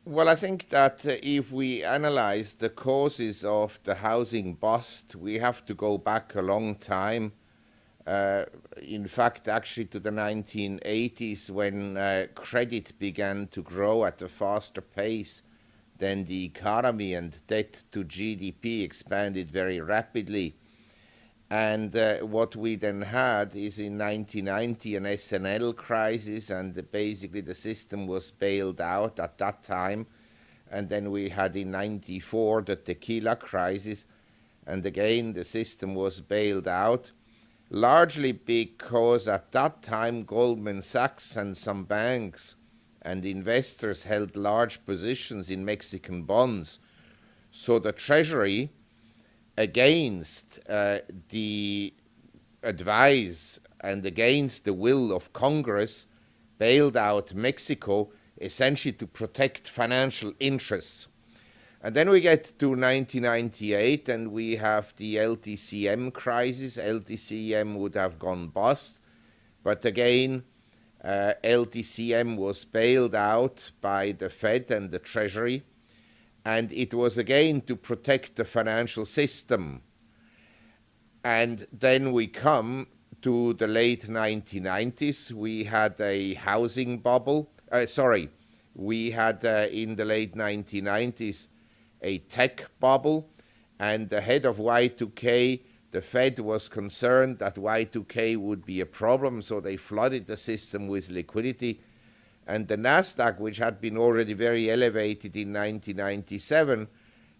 Well, I think that if we analyze the causes of the housing bust, we have to go back a long time. Uh, in fact, actually to the 1980s when credit began to grow at a faster pace than the economy, and debt to GDP expanded very rapidly. And what we then had is in 1990 an SNL crisis, and basically the system was bailed out at that time. And then we had in 94 the tequila crisis, and again the system was bailed out, largely because at that time Goldman Sachs and some banks and investors held large positions in Mexican bonds. So the Treasury, against the advice and against the will of Congress, bailed out Mexico essentially to protect financial interests. And then we get to 1998 and we have the LTCM crisis. LTCM would have gone bust, but again, LTCM was bailed out by the Fed and the Treasury, and it was again to protect the financial system. And then we come to the late 1990s. We had a housing bubble. We had in the late 1990s a tech bubble, and the head of Y2K, the Fed, was concerned that Y2K would be a problem, so they flooded the system with liquidity. And the Nasdaq, which had been already very elevated in 1997,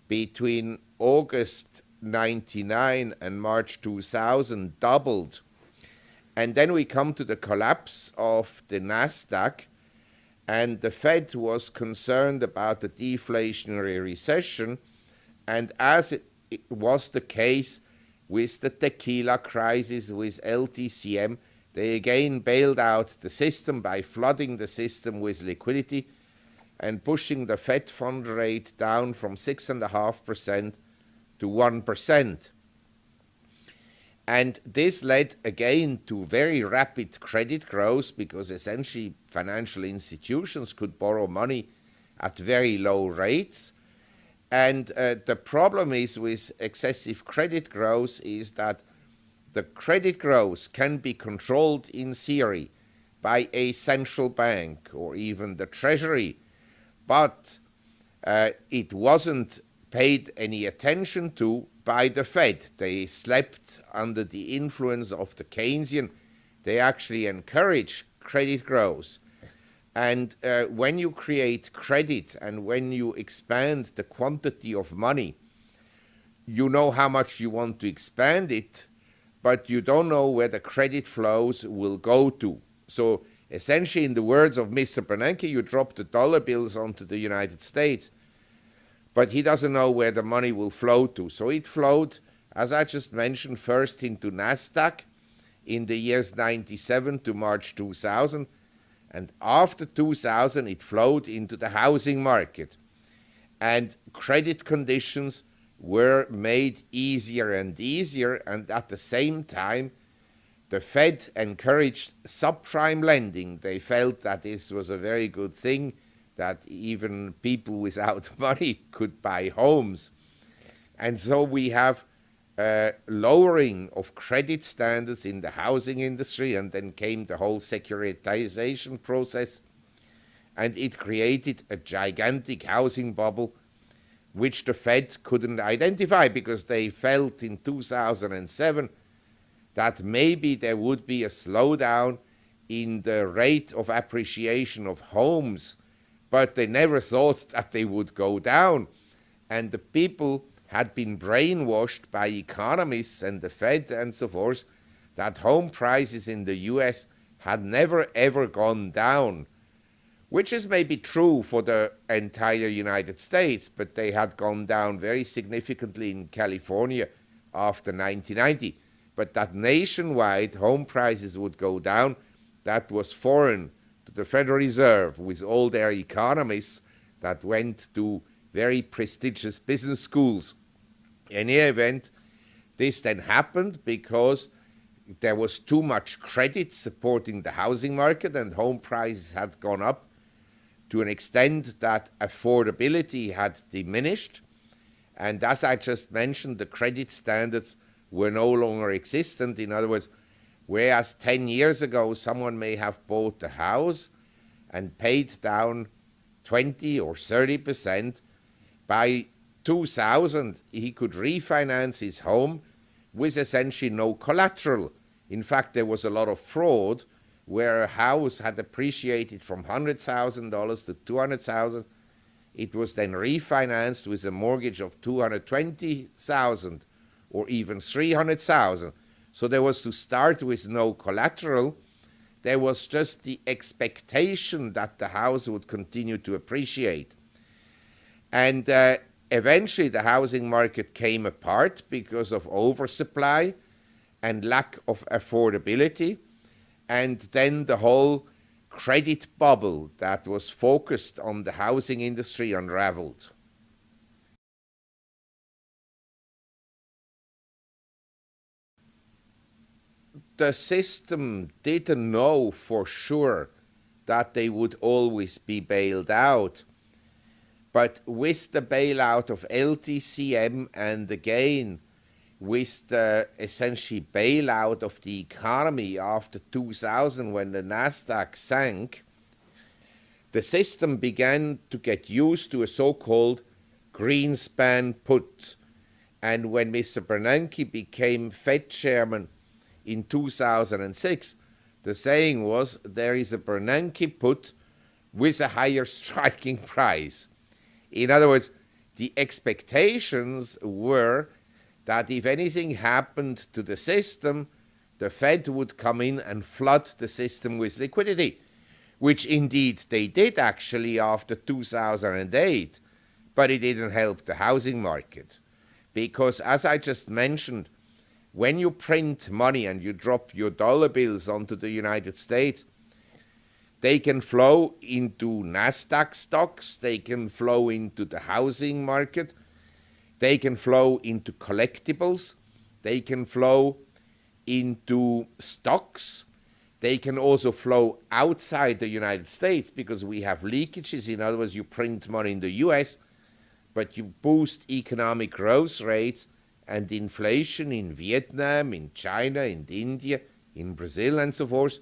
between August 99 and March 2000 doubled. And then we come to the collapse of the Nasdaq, and the Fed was concerned about the deflationary recession. And as it was the case with the tequila crisis, with LTCM, they again bailed out the system by flooding the system with liquidity and pushing the Fed fund rate down from 6.5% to 1%. And this led again to very rapid credit growth, because essentially financial institutions could borrow money at very low rates. And the problem is with excessive credit growth is that the credit growth can be controlled in theory by a central bank or even the Treasury, but it wasn't paid any attention to by the Fed. They slept under the influence of the Keynesian. They actually encourage credit growth. And when you create credit and when you expand the quantity of money, you know how much you want to expand it, but you don't know where the credit flows will go to. So essentially, in the words of Mr. Bernanke, you drop the dollar bills onto the United States, but he doesn't know where the money will flow to. So it flowed, as I just mentioned, first into Nasdaq in the years 97 to March 2000. And after 2000, it flowed into the housing market. And credit conditions were made easier and easier. And at the same time, the Fed encouraged subprime lending. They felt that this was a very good thing, that even people without money could buy homes. And so we have lowering of credit standards in the housing industry, and then came the whole securitization process, and it created a gigantic housing bubble which the Fed couldn't identify, because they felt in 2007 that maybe there would be a slowdown in the rate of appreciation of homes, but they never thought that they would go down. And the people had been brainwashed by economists and the Fed and so forth that home prices in the US had never ever gone down, which is maybe true for the entire United States, but they had gone down very significantly in California after 1990. But that nationwide home prices would go down, that was foreign to the Federal Reserve, with all their economists that went to very prestigious business schools. In any event, this then happened because there was too much credit supporting the housing market and home prices had gone up. to an extent that affordability had diminished. And as I just mentioned, the credit standards were no longer existent. In other words, whereas 10 years ago, someone may have bought a house and paid down 20 or 30%, by 2000, he could refinance his home with essentially no collateral. In fact, there was a lot of fraud where a house had appreciated from $100,000 to $200,000. It was then refinanced with a mortgage of $220,000 or even $300,000. So there was to start with no collateral. There was just the expectation that the house would continue to appreciate. And eventually the housing market came apart because of oversupply and lack of affordability. And then the whole credit bubble that was focused on the housing industry unraveled. The system didn't know for sure that they would always be bailed out. But with the bailout of LTCM and again with the essentially bailout of the economy after 2000 when the Nasdaq sank, the system began to get used to a so-called Greenspan put. And when Mr. Bernanke became Fed chairman in 2006, the saying was, there is a Bernanke put with a higher striking price. In other words, the expectations were that if anything happened to the system, the Fed would come in and flood the system with liquidity, which indeed they did actually after 2008, but it didn't help the housing market. Because as I just mentioned, when you print money and you drop your dollar bills onto the United States, they can flow into Nasdaq stocks, they can flow into the housing market, they can flow into collectibles, they can flow into stocks, they can also flow outside the United States because we have leakages. In other words, you print money in the US, but you boost economic growth rates and inflation in Vietnam, in China, in India, in Brazil, and so forth.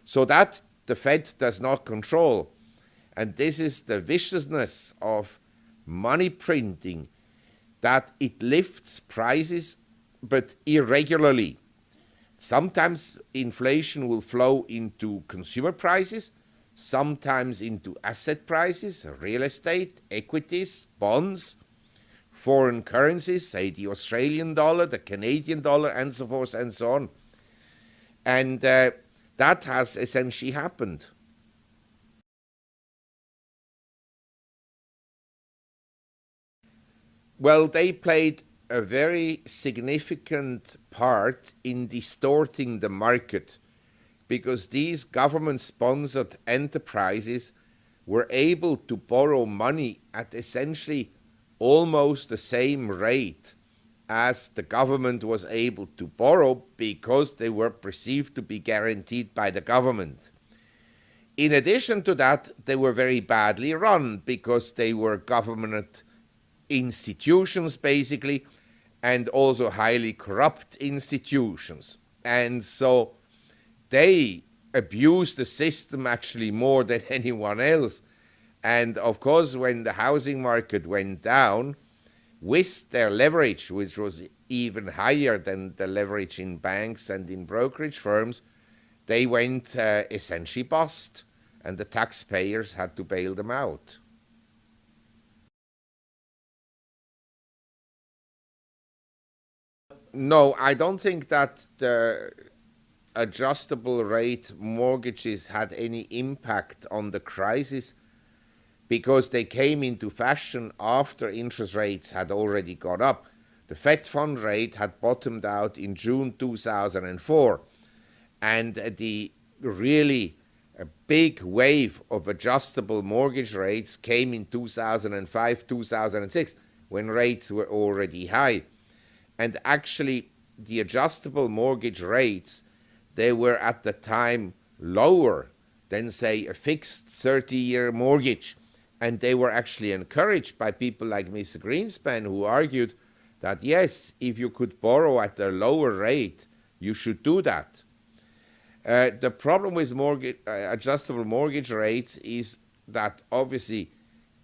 So that the Fed does not control. And this is the viciousness of money printing, that it lifts prices, but irregularly. Sometimes inflation will flow into consumer prices, sometimes into asset prices, real estate, equities, bonds, foreign currencies, say the Australian dollar, the Canadian dollar, and so forth and so on. And that has essentially happened. Well, they played a very significant part in distorting the market because these government-sponsored enterprises were able to borrow money at essentially almost the same rate as the government was able to borrow because they were perceived to be guaranteed by the government. In addition to that, they were very badly run because they were government institutions basically, and also highly corrupt institutions. And so they abused the system actually more than anyone else. And of course, when the housing market went down, with their leverage, which was even higher than the leverage in banks and in brokerage firms, they went essentially bust, and the taxpayers had to bail them out. No, I don't think that the adjustable rate mortgages had any impact on the crisis because they came into fashion after interest rates had already gone up. The Fed fund rate had bottomed out in June 2004, and the really a big wave of adjustable mortgage rates came in 2005, 2006, when rates were already high. And actually, the adjustable mortgage rates, they were at the time lower than, say, a fixed 30-year mortgage. And they were actually encouraged by people like Mr. Greenspan, who argued that, yes, if you could borrow at a lower rate, you should do that. The problem with adjustable mortgage rates is that obviously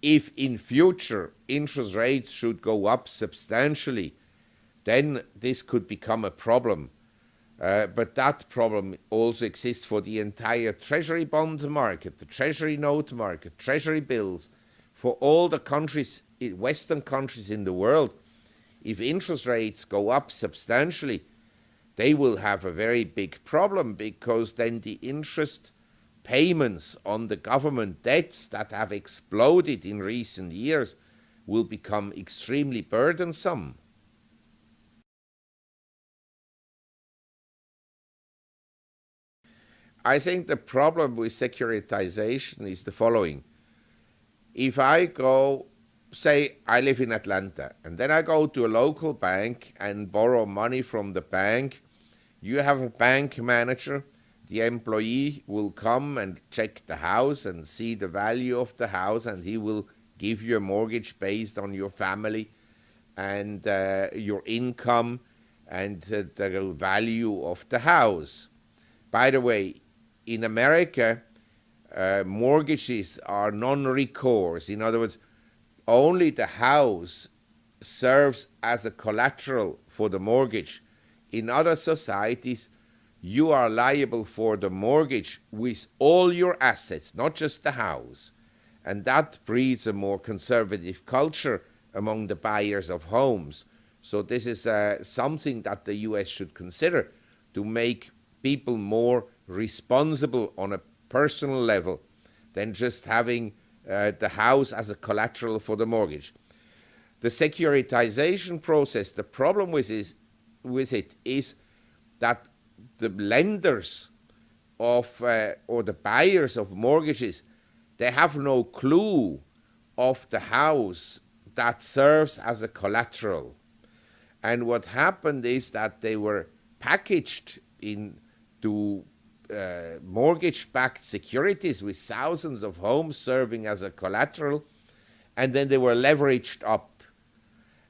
if in future interest rates should go up substantially, then this could become a problem. But that problem also exists for the entire treasury bond market, the treasury note market, treasury bills, for all the countries, Western countries in the world. If interest rates go up substantially, they will have a very big problem, because then the interest payments on the government debts that have exploded in recent years will become extremely burdensome. I think the problem with securitization is the following. If I go, say I live in Atlanta, and then I go to a local bank and borrow money from the bank, you have a bank manager, the employee will come and check the house and see the value of the house, and he will give you a mortgage based on your family and your income and the value of the house. By the way, in America, mortgages are non-recourse. In other words, only the house serves as a collateral for the mortgage. In other societies, you are liable for the mortgage with all your assets, not just the house. And that breeds a more conservative culture among the buyers of homes. So this is something that the US should consider, to make people more responsible on a personal level than just having the house as a collateral for the mortgage. The securitization process, the problem with it is that the lenders of or the buyers of mortgages, they have no clue of the house that serves as a collateral. And what happened is that they were packaged into mortgage-backed securities with thousands of homes serving as a collateral, and then they were leveraged up.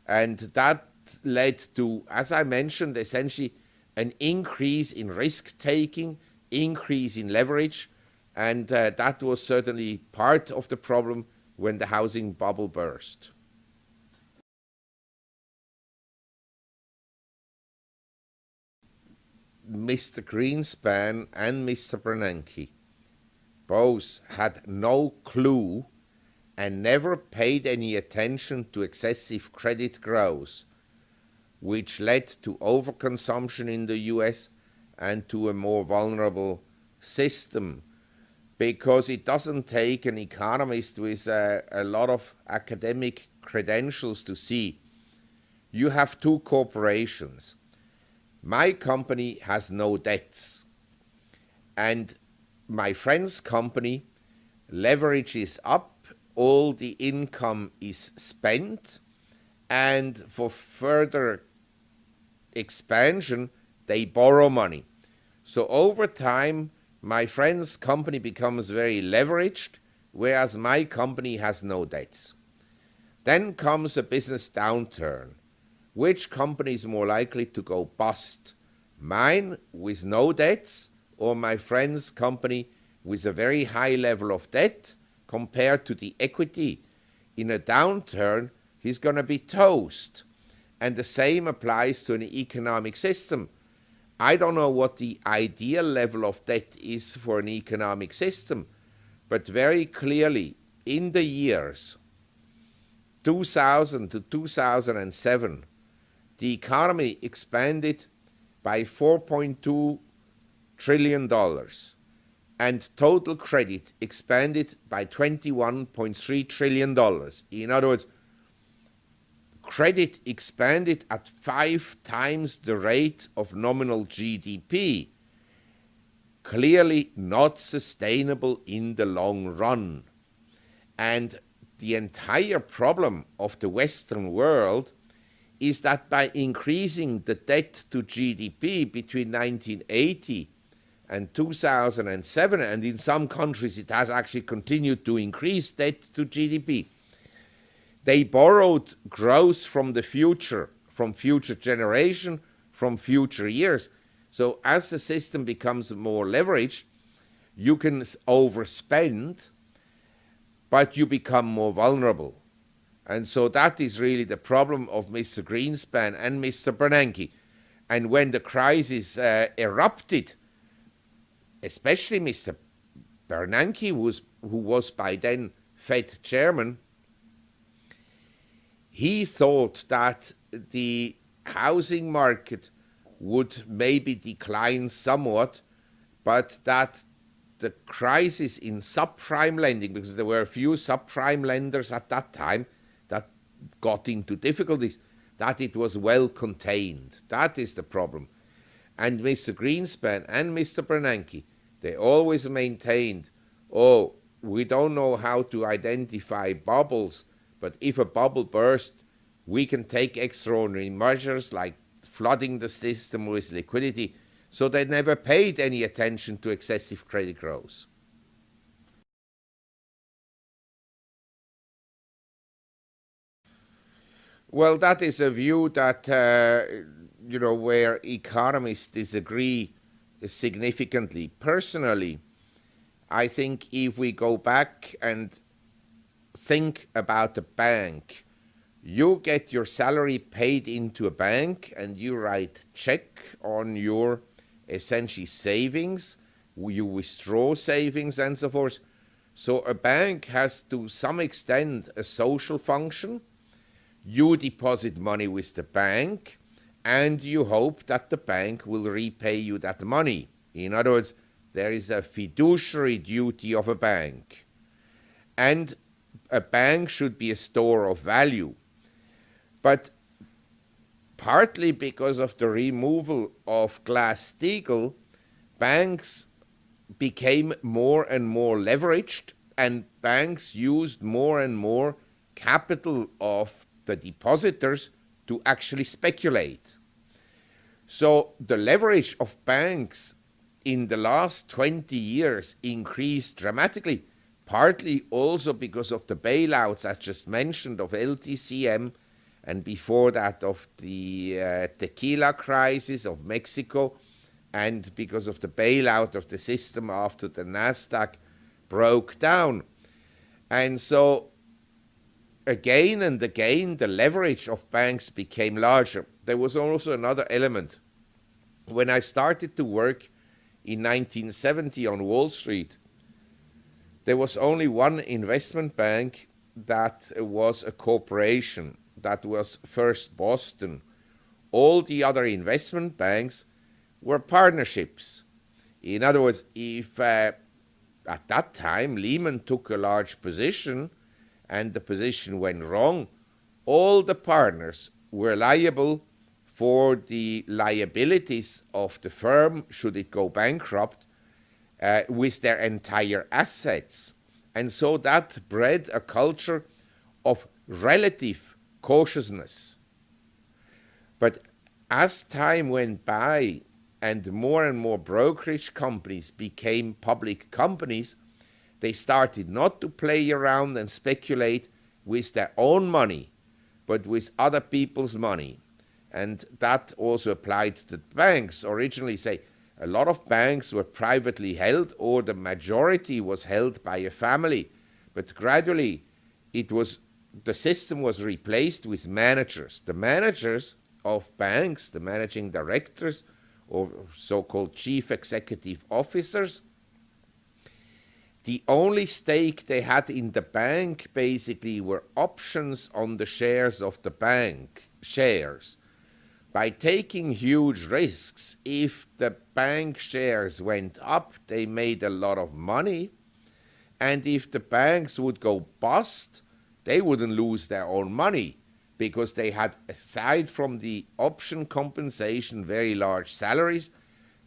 And that led to, as I mentioned, essentially an increase in risk-taking, increase in leverage, and that was certainly part of the problem when the housing bubble burst. Mr. Greenspan and Mr. Bernanke both had no clue and never paid any attention to excessive credit growth, which led to overconsumption in the US and to a more vulnerable system, because it doesn't take an economist with a lot of academic credentials to see. You have two corporations. My company has no debts, and my friend's company leverages up, all the income is spent, and for further expansion, they borrow money. So over time, my friend's company becomes very leveraged, whereas my company has no debts. Then comes a business downturn. Which company is more likely to go bust? Mine with no debts, or my friend's company with a very high level of debt compared to the equity? In a downturn, he's going to be toast. And the same applies to an economic system. I don't know what the ideal level of debt is for an economic system, but very clearly in the years 2000 to 2007, the economy expanded by $4.2 trillion, and total credit expanded by $21.3 trillion. In other words, credit expanded at 5 times the rate of nominal GDP. Clearly not sustainable in the long run. And the entire problem of the Western world is that by increasing the debt to GDP between 1980 and 2007, and in some countries it has actually continued to increase debt to GDP. They borrowed growth from the future, from future generation, from future years. So as the system becomes more leveraged, you can overspend, but you become more vulnerable. And so that is really the problem of Mr. Greenspan and Mr. Bernanke. And when the crisis erupted, especially Mr. Bernanke, who was by then Fed chairman, he thought that the housing market would maybe decline somewhat, but that the crisis in subprime lending, because there were a few subprime lenders at that time that got into difficulties, that it was well contained. That is the problem. And Mr. Greenspan and Mr. Bernanke, they always maintained, oh, we don't know how to identify bubbles, but if a bubble bursts, we can take extraordinary measures like flooding the system with liquidity. So they never paid any attention to excessive credit growth. Well, that is a view that, where economists disagree significantly. Personally, I think if we go back and think about a bank, you get your salary paid into a bank and you write check on your essentially savings, you withdraw savings and so forth. So a bank has to some extent a social function. You deposit money with the bank and you hope that the bank will repay you that money. In other words, there is a fiduciary duty of a bank. And a bank should be a store of value. But partly because of the removal of Glass-Steagall, banks became more and more leveraged, and banks used more and more capital of the depositors to actually speculate. So the leverage of banks in the last 20 years increased dramatically, partly also because of the bailouts I just mentioned of LTCM, and before that of the tequila crisis of Mexico, and because of the bailout of the system after the NASDAQ broke down. And so again and again, the leverage of banks became larger. There was also another element. When I started to work in 1970 on Wall Street, there was only one investment bank that was a corporation. That was First Boston. All the other investment banks were partnerships. In other words, if at that time Lehman took a large position and the position went wrong, all the partners were liable for the liabilities of the firm should it go bankrupt with their entire assets. And so that bred a culture of relative cautiousness. But as time went by and more brokerage companies became public companies, they started not to play around and speculate with their own money, but with other people's money. And that also applied to the banks. Originally, say, a lot of banks were privately held or the majority was held by a family. But gradually, the system was replaced with managers. The managers of banks, the managing directors, or so-called chief executive officers, the only stake they had in the bank basically were options on the shares of the bank shares. By taking huge risks, if the bank shares went up, they made a lot of money. And if the banks would go bust, they wouldn't lose their own money because they had, aside from the option compensation, very large salaries.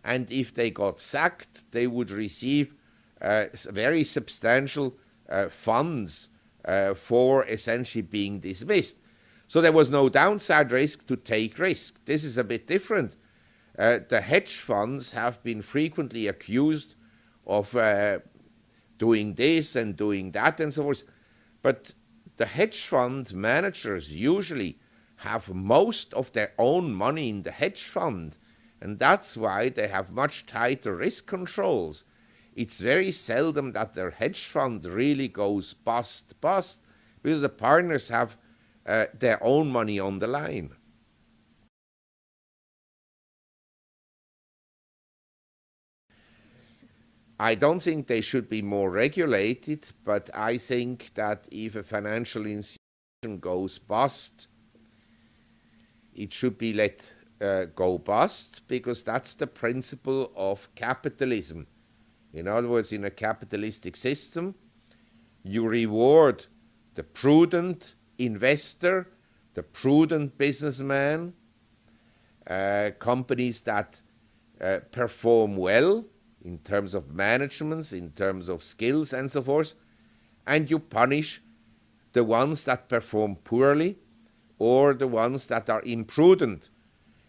And if they got sacked, they would receive very substantial funds for essentially being dismissed. So there was no downside risk to take risk. This is a bit different. The hedge funds have been frequently accused of doing this and doing that and so forth. But the hedge fund managers usually have most of their own money in the hedge fund, and that's why they have much tighter risk controls. It's very seldom that their hedge fund really goes bust, because the partners have their own money on the line. I don't think they should be more regulated, but I think that if a financial institution goes bust, it should be let go bust, because that's the principle of capitalism. In other words, in a capitalistic system, you reward the prudent investor, the prudent businessman, companies that perform well in terms of management, in terms of skills and so forth, and you punish the ones that perform poorly or the ones that are imprudent.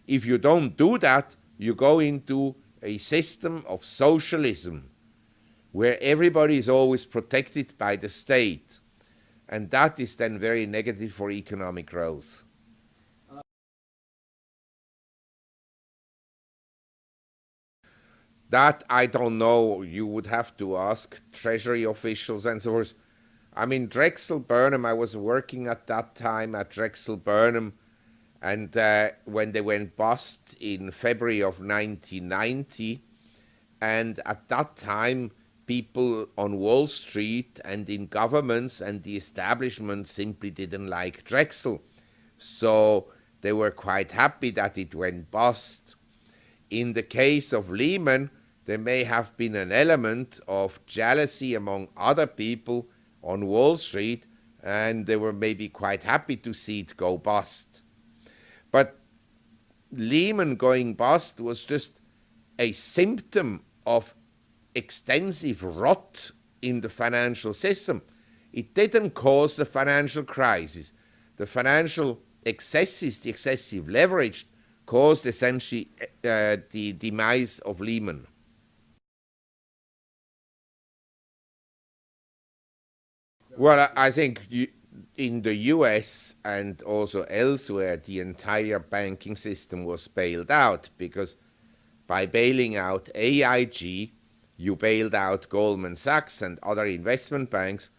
If you don't do that, you go into a system of socialism where everybody is always protected by the state, and that is then very negative for economic growth. That I don't know. You would have to ask Treasury officials and so forth. I mean, Drexel Burnham, I was working at that time at Drexel Burnham, and when they went bust in February of 1990, and at that time, people on Wall Street and in governments and the establishment simply didn't like Drexel. So they were quite happy that it went bust. In the case of Lehman, there may have been an element of jealousy among other people on Wall Street, and they were maybe quite happy to see it go bust. But Lehman going bust was just a symptom of extensive rot in the financial system. It didn't cause the financial crisis. The financial excesses, the excessive leverage, caused essentially the demise of Lehman. Well, I think in the US and also elsewhere, the entire banking system was bailed out, because by bailing out AIG, you bailed out Goldman Sachs and other investment banks.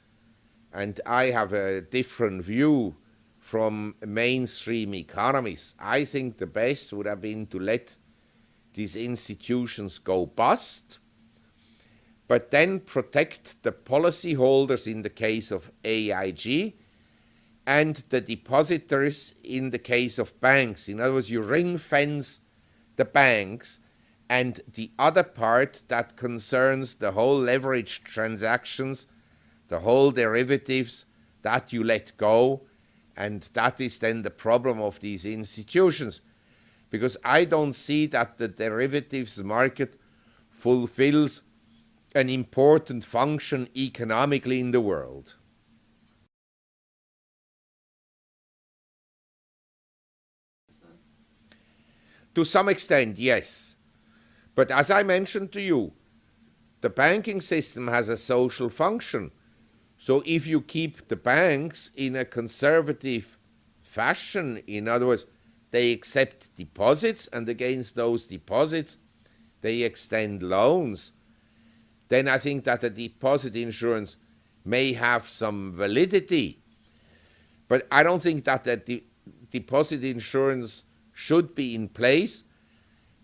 And I have a different view from mainstream economists. I think the best would have been to let these institutions go bust, but then protect the policyholders in the case of AIG and the depositors in the case of banks. In other words, you ring fence the banks, and the other part that concerns the whole leverage transactions, the whole derivatives, that you let go. And that is then the problem of these institutions, because I don't see that the derivatives market fulfills an important function economically in the world. To some extent, yes. But as I mentioned to you, the banking system has a social function. So if you keep the banks in a conservative fashion, in other words, they accept deposits, and against those deposits, they extend loans, then I think that the deposit insurance may have some validity. But I don't think that the deposit insurance should be in place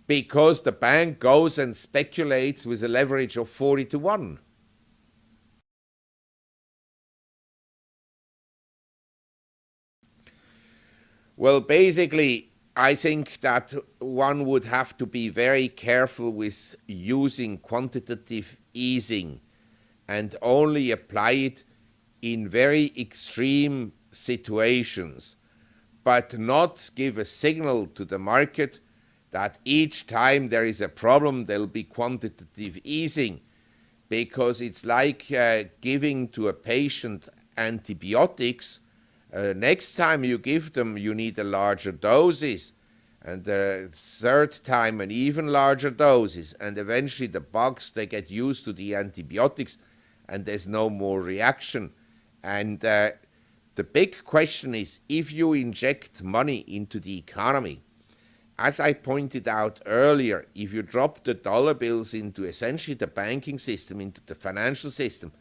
because the bank goes and speculates with a leverage of 40-1. Well, basically, I think that one would have to be very careful with using quantitative easing and only apply it in very extreme situations, but not give a signal to the market that each time there is a problem, there'll be quantitative easing, because it's like giving to a patient antibiotics. Next time you give them, you need a larger doses, and the third time an even larger doses, and eventually the bugs, they get used to the antibiotics and there's no more reaction. And the big question is, if you inject money into the economy, as I pointed out earlier, if you drop the dollar bills into essentially the banking system, into the financial system,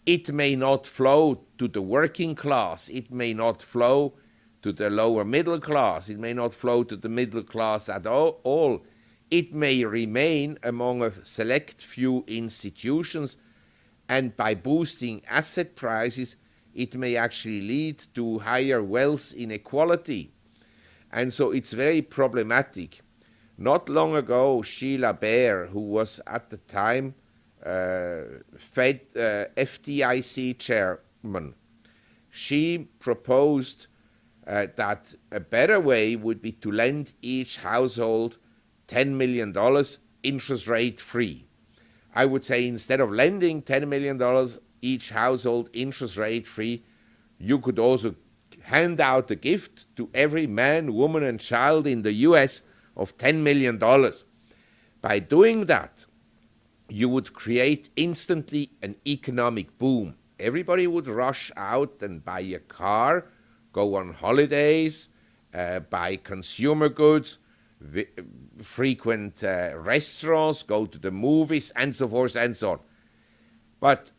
it may not flow to the working class, it may not flow to the lower middle class, it may not flow to the middle class at all. It may remain among a select few institutions, and by boosting asset prices, it may actually lead to higher wealth inequality. And so it's very problematic. Not long ago, Sheila Bair, who was at the time FDIC chairman, she proposed that a better way would be to lend each household $10 million interest rate free. I would say instead of lending $10 million each household interest rate free, you could also hand out a gift to every man, woman, and child in the US of $10 million. By doing that, you would create instantly an economic boom. Everybody would rush out and buy a car, go on holidays, buy consumer goods, frequent restaurants, go to the movies, and so forth and so on. But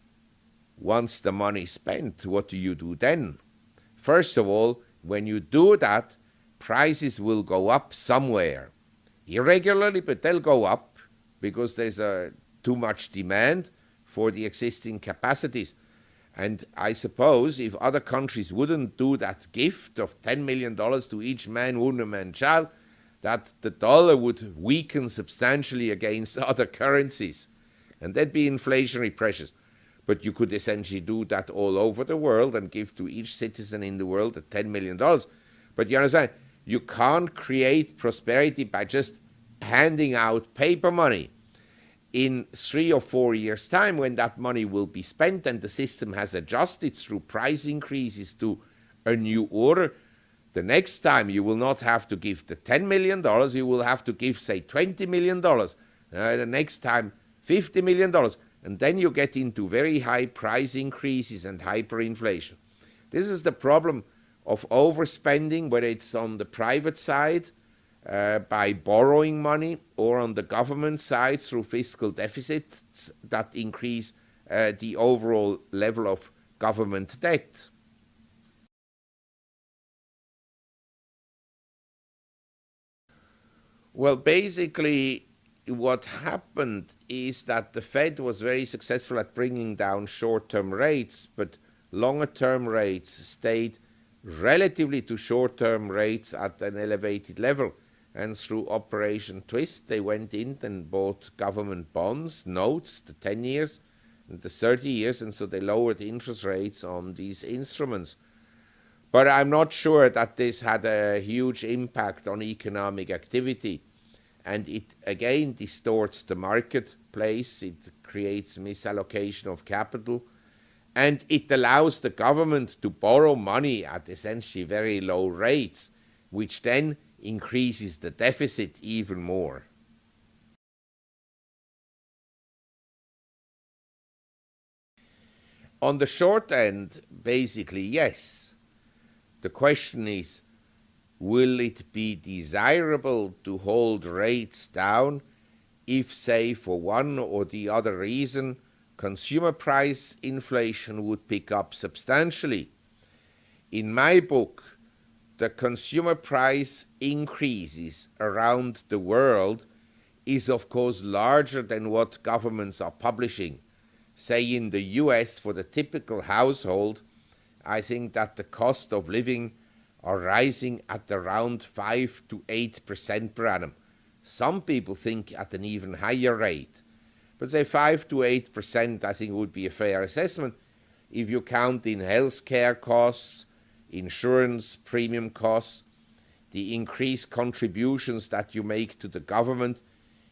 once the money is spent, what do you do then? First of all, when you do that, prices will go up somewhere. Irregularly, but they'll go up because there's too much demand for the existing capacities. And I suppose if other countries wouldn't do that gift of $10 million to each man, woman, and child, that the dollar would weaken substantially against other currencies. And there'd be inflationary pressures. But you could essentially do that all over the world and give to each citizen in the world $10 million. But you understand, you can't create prosperity by just handing out paper money. In 3 or 4 years' time, when that money will be spent and the system has adjusted through price increases to a new order, the next time you will not have to give the $10 million, you will have to give, say, $20 million. The next time, $50 million. And then you get into very high price increases and hyperinflation. This is the problem of overspending, whether it's on the private side by borrowing money or on the government side through fiscal deficits that increase the overall level of government debt. Well, basically, what happened is that the Fed was very successful at bringing down short-term rates, but longer-term rates stayed relatively to short-term rates at an elevated level. And through Operation Twist, they went in and bought government bonds, notes, the 10 years and the 30 years, and so they lowered interest rates on these instruments. But I'm not sure that this had a huge impact on economic activity. And it, again, distorts the marketplace, it creates misallocation of capital, and it allows the government to borrow money at essentially very low rates, which then increases the deficit even more. On the short end, basically, yes. The question is, will it be desirable to hold rates down if, say, for one or the other reason, consumer price inflation would pick up substantially? In my book, the consumer price increases around the world is, of course, larger than what governments are publishing. Say in the US, for the typical household, I think that the cost of living are rising at around 5 to 8% per annum. Some people think at an even higher rate. But say 5 to 8%, I think, would be a fair assessment if you count in healthcare costs, insurance premium costs, the increased contributions that you make to the government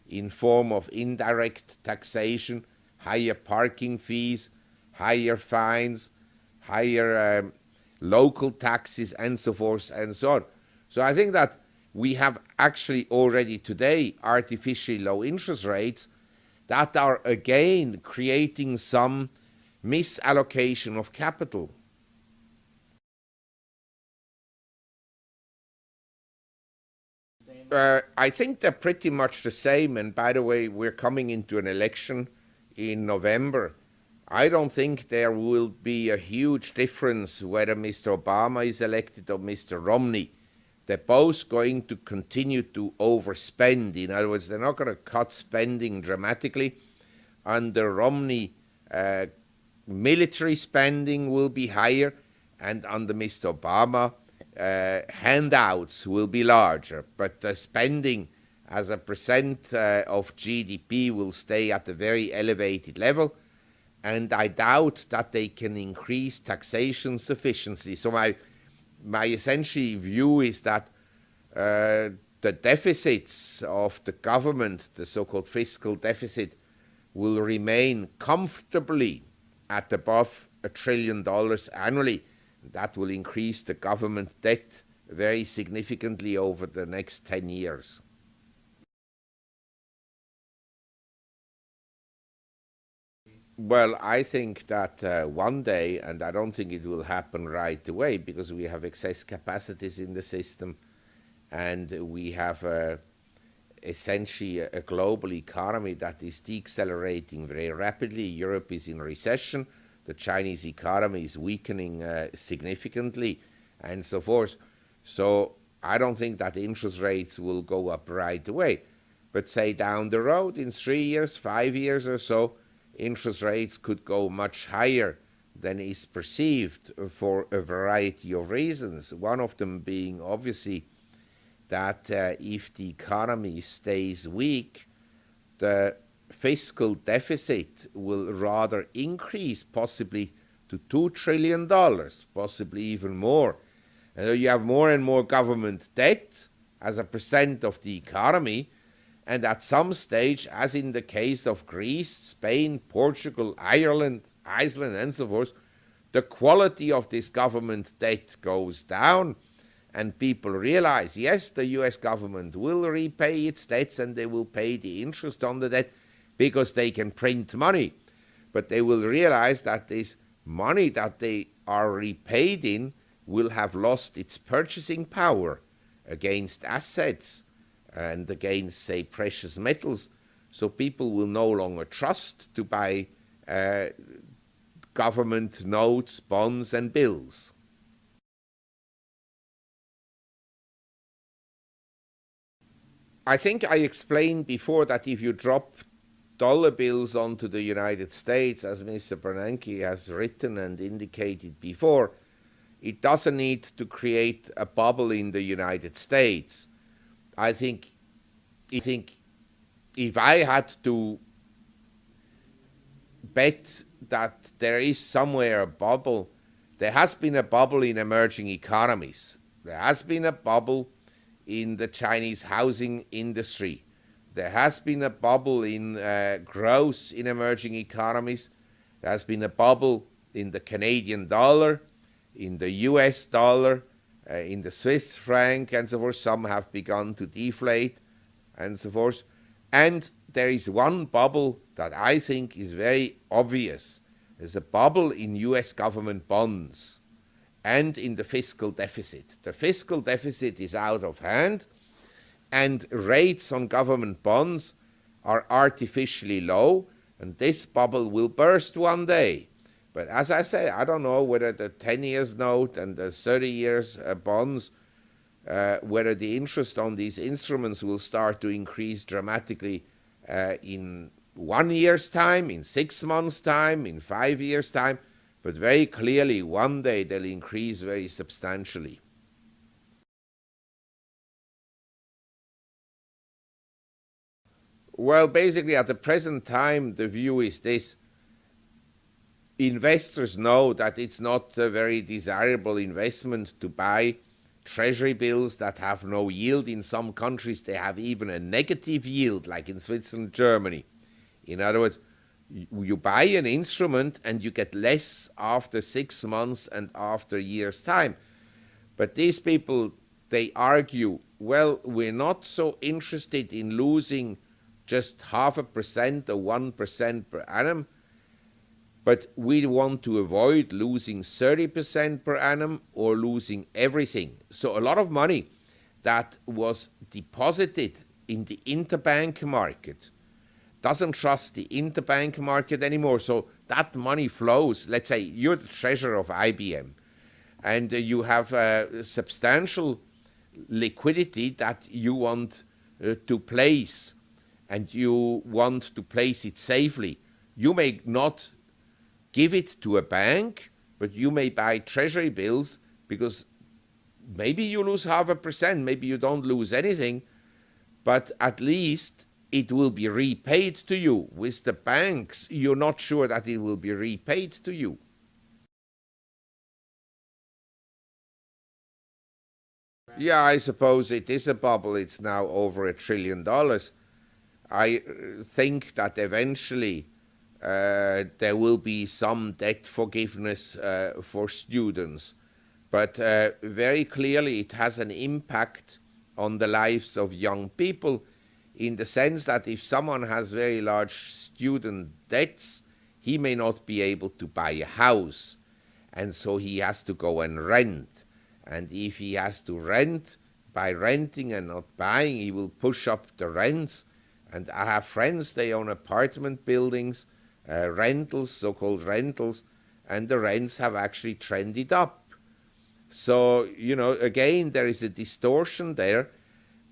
in form of indirect taxation, higher parking fees, higher fines, higher local taxes, and so forth and so on. So I think that we have actually already today artificially low interest rates that are again creating some misallocation of capital. I think they're pretty much the same. And by the way, we're coming into an election in November. I don't think there will be a huge difference whether Mr. Obama is elected or Mr. Romney. They're both going to continue to overspend. In other words, they're not going to cut spending dramatically. Under Romney, military spending will be higher, and under Mr. Obama, handouts will be larger, but the spending as a percent of GDP will stay at a very elevated level, and I doubt that they can increase taxation sufficiently. So my essential view is that the deficits of the government, the so-called fiscal deficit, will remain comfortably at above $1 trillion annually. That will increase the government debt very significantly over the next 10 years. Well, I think that one day, and I don't think it will happen right away because we have excess capacities in the system and we have essentially a global economy that is decelerating very rapidly. Europe is in recession. The Chinese economy is weakening significantly, and so forth. So I don't think that interest rates will go up right away. But say down the road, in 3 years, 5 years or so, interest rates could go much higher than is perceived for a variety of reasons. One of them being obviously that if the economy stays weak, the fiscal deficit will rather increase, possibly to $2 trillion, possibly even more. And you have more and more government debt as a percent of the economy, and at some stage, as in the case of Greece, Spain, Portugal, Ireland, Iceland, and so forth, the quality of this government debt goes down, and people realize, yes, the US government will repay its debts and they will pay the interest on the debt, because they can print money. But they will realize that this money that they are repaid in will have lost its purchasing power against assets and against, say, precious metals. So people will no longer trust to buy government notes, bonds, and bills. I think I explained before that if you drop dollar bills onto the United States, as Mr. Bernanke has written and indicated before, it doesn't need to create a bubble in the United States. I think if I had to bet that there is somewhere a bubble, there has been a bubble in emerging economies. There has been a bubble in the Chinese housing industry. There has been a bubble in growth in emerging economies. There has been a bubble in the Canadian dollar, in the US dollar, in the Swiss franc, and so forth. Some have begun to deflate, and so forth. And there is one bubble that I think is very obvious. There's a bubble in US government bonds and in the fiscal deficit. The fiscal deficit is out of hand, and rates on government bonds are artificially low, and this bubble will burst one day. But as I say, I don't know whether the 10 years note and the 30 years bonds, whether the interest on these instruments will start to increase dramatically in 1 year's time, in 6 months' time, in 5 years' time, but very clearly one day they'll increase very substantially. Well, basically at the present time, the view is this. Investors know that it's not a very desirable investment to buy treasury bills that have no yield. In some countries, they have even a negative yield, like in Switzerland, Germany. In other words, you buy an instrument and you get less after 6 months and after a year's time. But these people they argue, well, we're not so interested in losing just 0.5% or 1% per annum, but we want to avoid losing 30% per annum or losing everything. So a lot of money that was deposited in the interbank market doesn't trust the interbank market anymore. So that money flows. Let's say you're the treasurer of IBM and you have substantial liquidity that you want to place, and you want to place it safely. You may not give it to a bank, but you may buy treasury bills, because maybe you lose 0.5%, maybe you don't lose anything, but at least it will be repaid to you. With the banks, you're not sure that it will be repaid to you. Yeah, I suppose it is a bubble. It's now over $1 trillion. I think that eventually there will be some debt forgiveness for students. But very clearly it has an impact on the lives of young people, in the sense that if someone has very large student debts, he may not be able to buy a house, and so he has to go and rent. And if he has to rent, by renting and not buying, he will push up the rents. And I have friends, they own apartment buildings, rentals, so-called rentals, and the rents have actually trended up. So, again, there is a distortion there.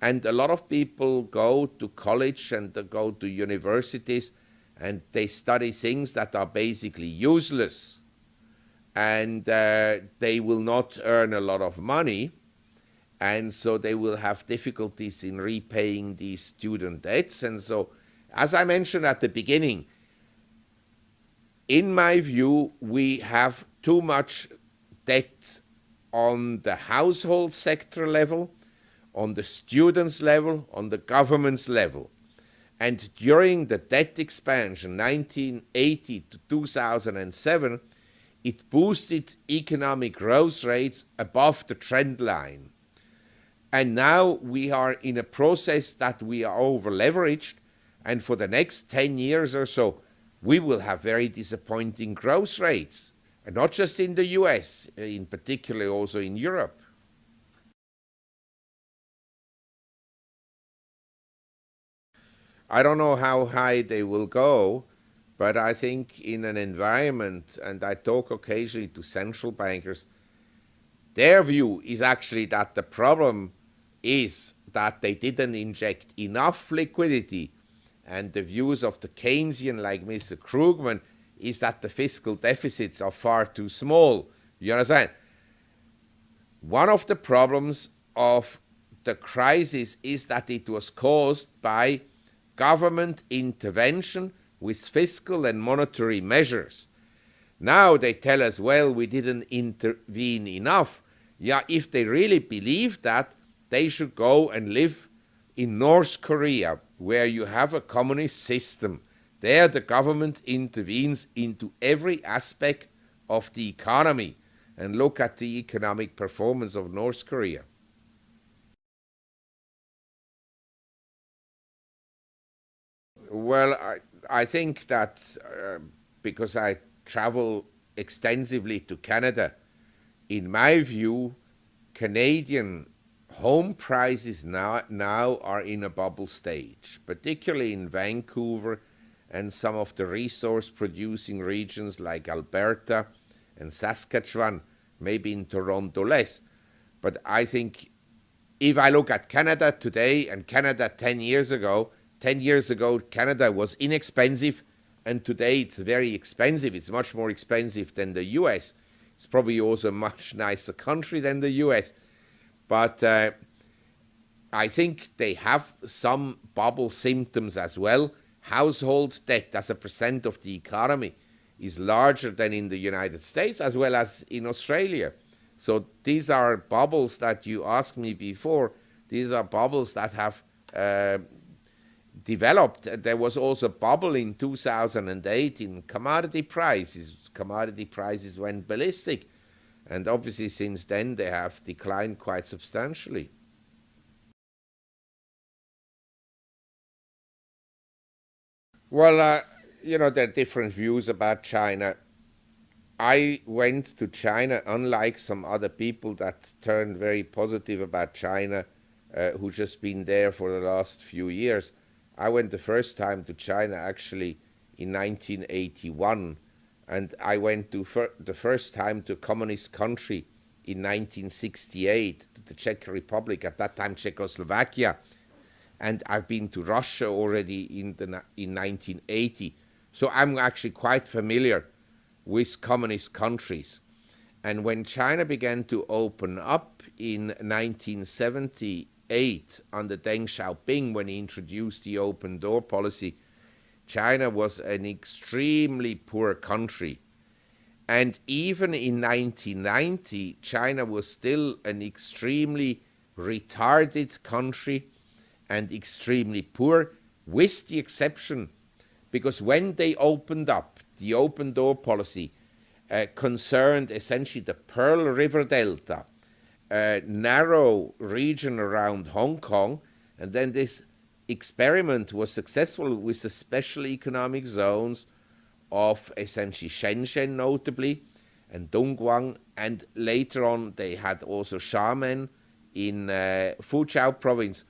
And a lot of people go to college and they go to universities and they study things that are basically useless. And they will not earn a lot of money. And so they will have difficulties in repaying these student debts. And so, as I mentioned at the beginning, in my view, we have too much debt on the household sector level, on the students level, on the government's level. And during the debt expansion, 1980 to 2007, it boosted economic growth rates above the trend line. And now we are in a process that we are over-leveraged, and for the next 10 years or so, we will have very disappointing growth rates, and not just in the US, in particular also in Europe. I don't know how high they will go, but I think in an environment, and I talk occasionally to central bankers, their view is actually that the problem is that they didn't inject enough liquidity, and the views of the Keynesian, like Mr. Krugman, is that the fiscal deficits are far too small. You understand? One of the problems of the crisis is that it was caused by government intervention with fiscal and monetary measures. Now they tell us, well, we didn't intervene enough. Yeah, if they really believe that, they should go and live in North Korea, where you have a communist system. There the government intervenes into every aspect of the economy, and look at the economic performance of North Korea. Well, I think that because I travel extensively to Canada, in my view, Canadian home prices now are in a bubble stage, particularly in Vancouver and some of the resource-producing regions like Alberta and Saskatchewan, maybe in Toronto less. But I think if I look at Canada today and Canada 10 years ago, 10 years ago Canada was inexpensive, and today it's very expensive. It's much more expensive than the US. It's probably also a much nicer country than the US. But I think they have some bubble symptoms as well. Household debt as a percent of the economy is larger than in the United States as well as in Australia. So these are bubbles that you asked me before. These are bubbles that have developed. There was also a bubble in 2008 in commodity prices. Commodity prices went ballistic. And obviously since then they have declined quite substantially. Well, there are different views about China. I went to China, unlike some other people that turned very positive about China, who just been there for the last few years. I went the first time to China actually in 1981, and I went to the first time to a communist country in 1968, the Czech Republic, at that time Czechoslovakia, and I've been to Russia already in 1980. So I'm actually quite familiar with communist countries. And when China began to open up in 1978 under Deng Xiaoping, when he introduced the open door policy, China was an extremely poor country. And even in 1990, China was still an extremely retarded country and extremely poor, with the exception, because when they opened up, the open door policy concerned essentially the Pearl River Delta, a narrow region around Hong Kong, and then this experiment was successful with the special economic zones of essentially Shenzhen notably, and Dongguan, and later on they had also Xiamen in Fuzhou province.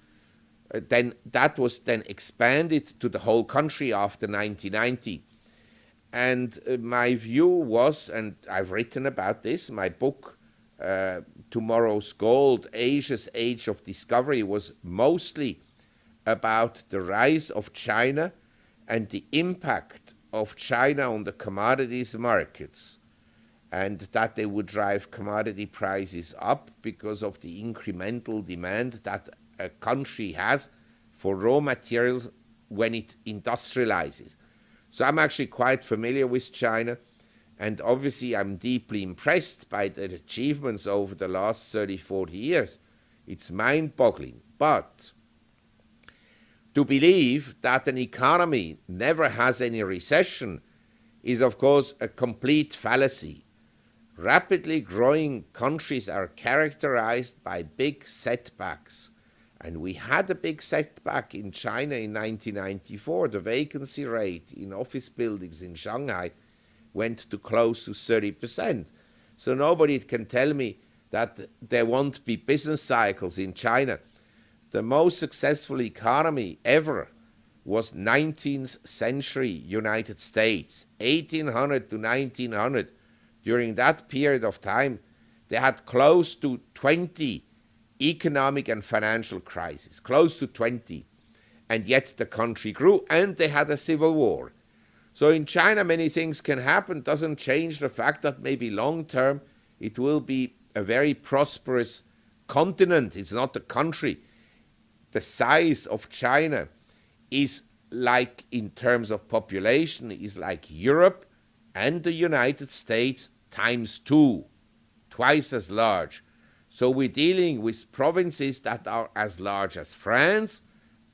Then that was then expanded to the whole country after 1990. And my view was, and I've written about this, my book, Tomorrow's Gold, Asia's Age of Discovery, was mostly about the rise of China and the impact of China on the commodities markets, and that they would drive commodity prices up because of the incremental demand that a country has for raw materials when it industrializes. So I'm actually quite familiar with China, and obviously I'm deeply impressed by the achievements over the last 30, 40 years. It's mind-boggling. But to believe that an economy never has any recession is, of course, a complete fallacy. Rapidly growing countries are characterized by big setbacks. And we had a big setback in China in 1994. The vacancy rate in office buildings in Shanghai went to close to 30%. So nobody can tell me that there won't be business cycles in China. The most successful economy ever was 19th century United States, 1800 to 1900. During that period of time, they had close to 20 economic and financial crises, close to 20. And yet the country grew, and they had a civil war. So in China, many things can happen. Doesn't change the fact that maybe long term it will be a very prosperous continent. It's not a country. The size of China is like, in terms of population, is like Europe and the United States times 2, twice as large. So we're dealing with provinces that are as large as France,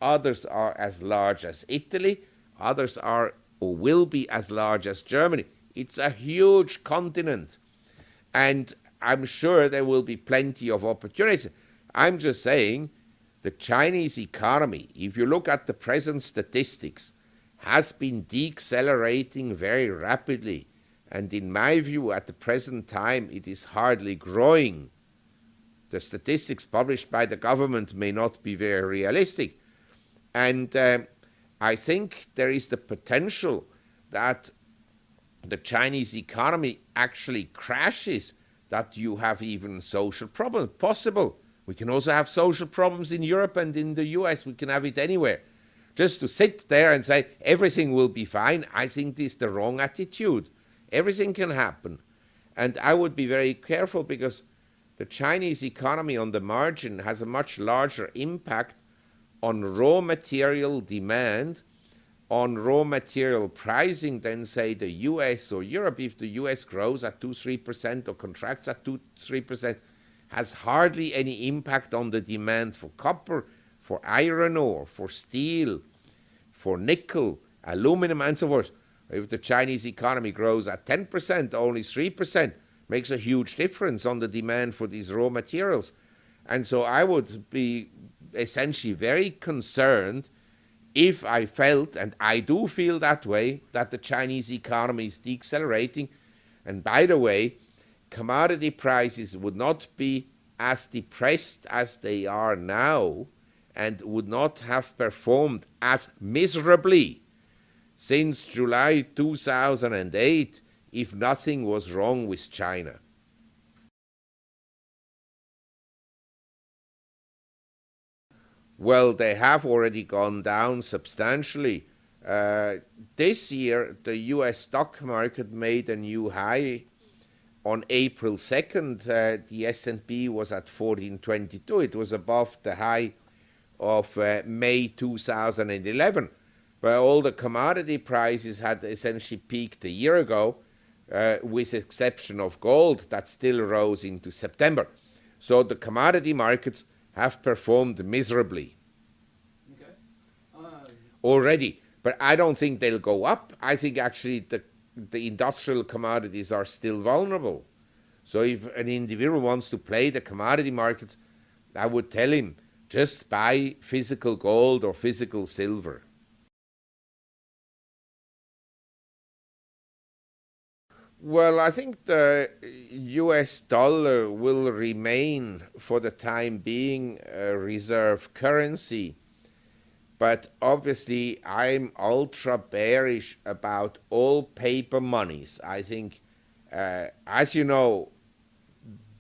others are as large as Italy, others are or will be as large as Germany. It's a huge continent, and I'm sure there will be plenty of opportunities. I'm just saying the Chinese economy, if you look at the present statistics, has been decelerating very rapidly, and in my view at the present time it is hardly growing. The statistics published by the government may not be very realistic, and I think there is the potential that the Chinese economy actually crashes, that you have even social problems. Possible. We can also have social problems in Europe and in the US. We can have it anywhere. Just to sit there and say everything will be fine, I think this is the wrong attitude. Everything can happen. And I would be very careful, because the Chinese economy on the margin has a much larger impact on raw material demand, on raw material pricing than, say, the US or Europe. If the US grows at 2-3% or contracts at 2-3%, has hardly any impact on the demand for copper, for iron ore, for steel, for nickel, aluminum, and so forth. If the Chinese economy grows at 10%, only 3%, makes a huge difference on the demand for these raw materials. And so I would be essentially very concerned if I felt, and I do feel that way, that the Chinese economy is decelerating. And by the way, commodity prices would not be as depressed as they are now and would not have performed as miserably since July 2008 if nothing was wrong with China. Well, they have already gone down substantially. This year, the US stock market made a new high. On April 2nd, the S&P was at 1422. It was above the high of May 2011, where all the commodity prices had essentially peaked a year ago, with exception of gold that still rose into September. So the commodity markets have performed miserably already. But I don't think they'll go up. I think actually the industrial commodities are still vulnerable. So if an individual wants to play the commodity markets, I would tell him, just buy physical gold or physical silver. Well, I think the US dollar will remain for the time being a reserve currency. But obviously, I'm ultra bearish about all paper monies. I think, as you know,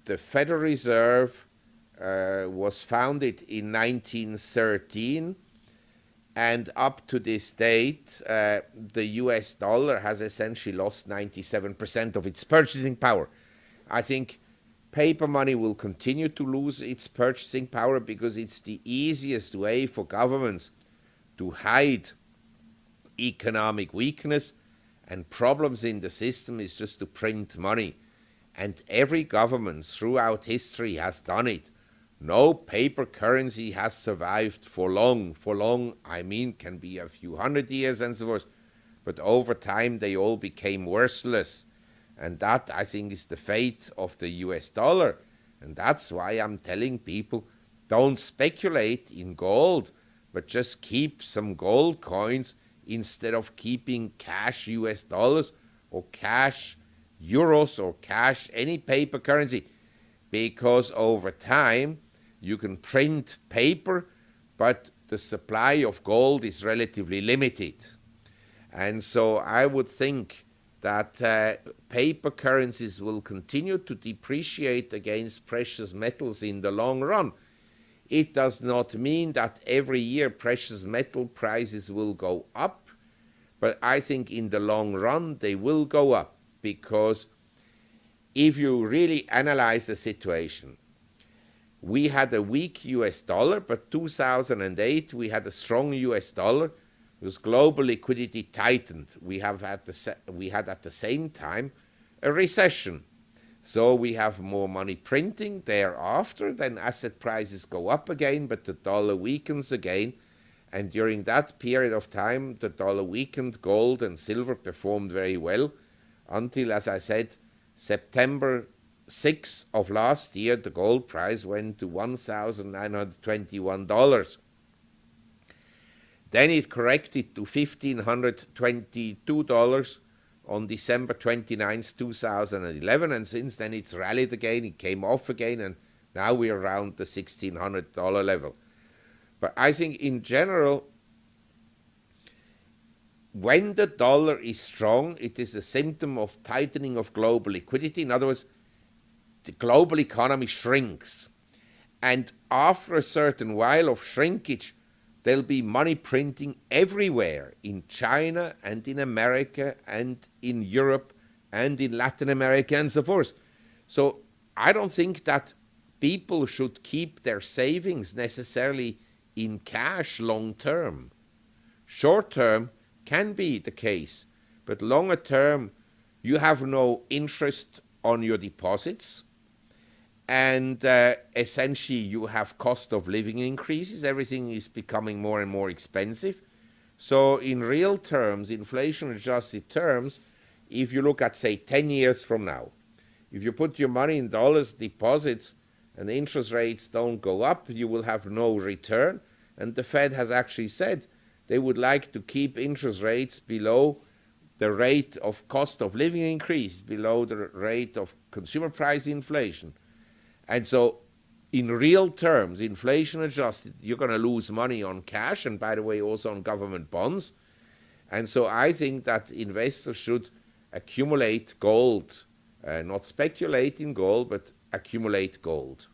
the Federal Reserve was founded in 1913, and up to this date, the US dollar has essentially lost 97% of its purchasing power. I think paper money will continue to lose its purchasing power because it's the easiest way for governments to hide economic weakness and problems in the system is just to print money. And every government throughout history has done it. No paper currency has survived for long. For long, I mean, can be a few hundred years and so forth. But over time, they all became worthless. And that, I think, is the fate of the US dollar. And that's why I'm telling people, don't speculate in gold, but just keep some gold coins instead of keeping cash US dollars or cash euros or cash any paper currency, because over time you can print paper, but the supply of gold is relatively limited. And so I would think that paper currencies will continue to depreciate against precious metals in the long run. It does not mean that every year precious metal prices will go up, but I think in the long run they will go up, because if you really analyze the situation, we had a weak US dollar, but 2008 we had a strong US dollar because global liquidity tightened. We had at the same time a recession. So we have more money printing thereafter, then asset prices go up again, but the dollar weakens again. And during that period of time, the dollar weakened, gold and silver performed very well until, as I said, September 6th of last year, the gold price went to $1,921. Then it corrected to $1,522 on December 29th, 2011, and since then it's rallied again, it came off again, and now we're around the $1,600 level. But I think in general, when the dollar is strong, it is a symptom of tightening of global liquidity. In other words, the global economy shrinks. And after a certain while of shrinkage, there'll be money printing everywhere, in China and in America and in Europe and in Latin America and so forth. So I don't think that people should keep their savings necessarily in cash long term. Short term can be the case, but longer term you have no interest on your deposits, and essentially you have cost of living increases. Everything is becoming more and more expensive. So in real terms, inflation adjusted terms, if you look at say 10 years from now, If you put your money in dollars deposits and the interest rates don't go up, you will have no return. And the Fed has actually said they would like to keep interest rates below the rate of cost of living increase, below the rate of consumer price inflation. And so in real terms, inflation adjusted, you're going to lose money on cash and, by the way, also on government bonds. And so I think that investors should accumulate gold, not speculate in gold, but accumulate gold.